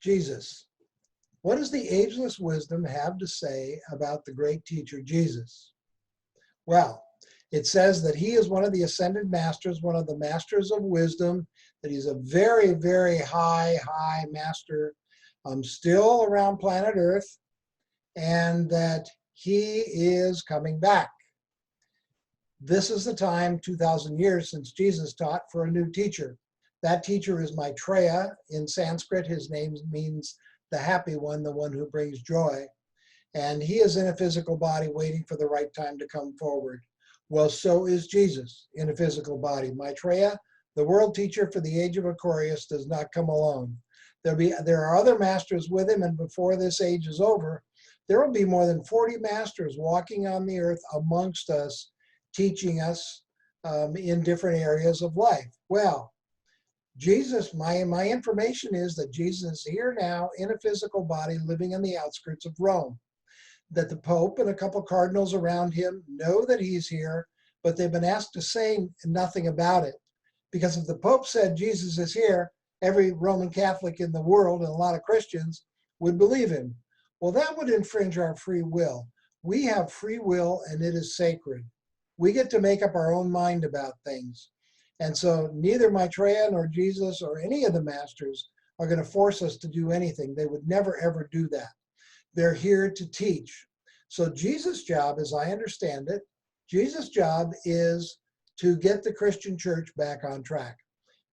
Jesus. What does the ageless wisdom have to say about the great teacher Jesus? Well, it says that he is one of the ascended masters, one of the masters of wisdom, that he's a very, very high master, still around planet Earth, and that he is coming back. This is the time, 2,000 years since Jesus taught, for a new teacher. That teacher is Maitreya. In Sanskrit, his name means the happy one, the one who brings joy. And he is in a physical body waiting for the right time to come forward. Well, so is Jesus in a physical body. Maitreya, the world teacher for the age of Aquarius, does not come alone. There are other masters with him, and before this age is over, there will be more than 40 masters walking on the earth amongst us, teaching us in different areas of life. Well, Jesus, my information is that Jesus is here now in a physical body living on the outskirts of Rome. That the Pope and a couple cardinals around him know that he's here, but they've been asked to say nothing about it. Because if the Pope said Jesus is here, every Roman Catholic in the world and a lot of Christians would believe him. Well, that would infringe our free will. We have free will and it is sacred. We get to make up our own mind about things. And so neither Maitreya nor Jesus or any of the masters are going to force us to do anything. They would never, ever do that. They're here to teach. So Jesus' job, as I understand it, Jesus' job is to get the Christian church back on track.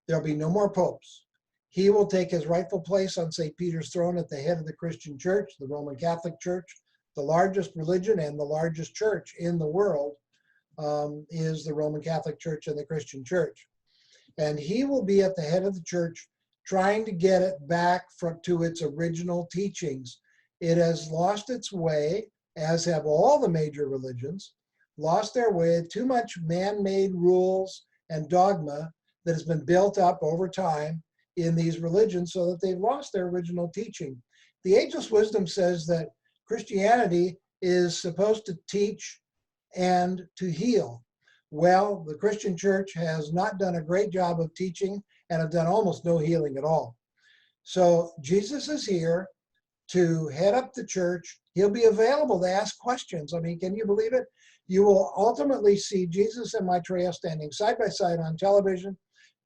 There'll be no more popes. He will take his rightful place on St. Peter's throne at the head of the Christian church, the Roman Catholic Church, the largest religion and the largest church in the world. Is the Roman Catholic Church and the Christian Church. And he will be at the head of the church trying to get it back to its original teachings. It has lost its way, as have all the major religions, lost their way, too much man-made rules and dogma that has been built up over time in these religions so that they've lost their original teaching. The ageless wisdom says that Christianity is supposed to teach and to heal. Well, the Christian church has not done a great job of teaching and have done almost no healing at all. So Jesus is here to head up the church. He'll be available to ask questions. I mean, can you believe it? You will ultimately see Jesus and Maitreya standing side by side on television.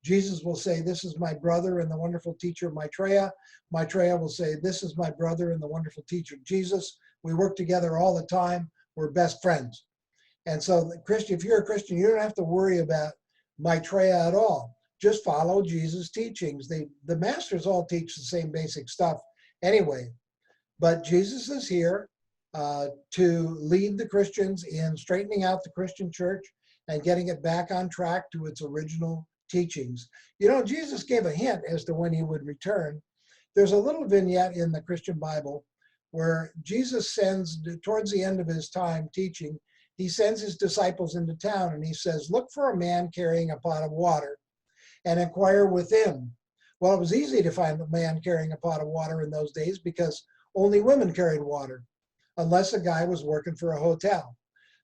Jesus will say, "This is my brother and the wonderful teacher Maitreya." Maitreya will say, "This is my brother and the wonderful teacher Jesus. We work together all the time. We're best friends." And so, Christian, if you're a Christian, you don't have to worry about Maitreya at all. Just follow Jesus' teachings. The masters all teach the same basic stuff anyway. But Jesus is here to lead the Christians in straightening out the Christian church and getting it back on track to its original teachings. You know, Jesus gave a hint as to when he would return. There's a little vignette in the Christian Bible where Jesus sends, towards the end of his time teaching, he sends his disciples into town and he says, "Look for a man carrying a pot of water and inquire with him." Well, it was easy to find a man carrying a pot of water in those days because only women carried water, unless a guy was working for a hotel.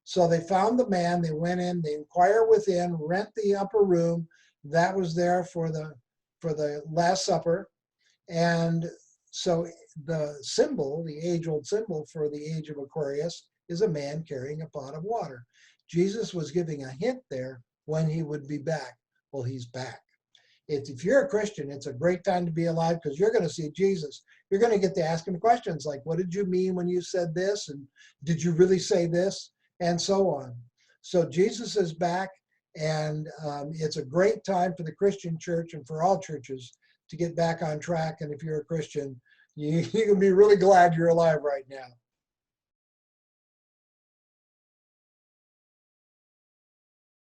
So they found the man, they went in, they inquire within, rent the upper room. That was there for the Last Supper. And so the symbol, the age-old symbol for the age of Aquarius, is a man carrying a pot of water. Jesus was giving a hint there when he would be back. Well, he's back. If you're a Christian, it's a great time to be alive because you're going to see Jesus. You're going to get to ask him questions like, what did you mean when you said this? And did you really say this? And so on. So Jesus is back, and it's a great time for the Christian church and for all churches to get back on track. And if you're a Christian, you can be really glad you're alive right now.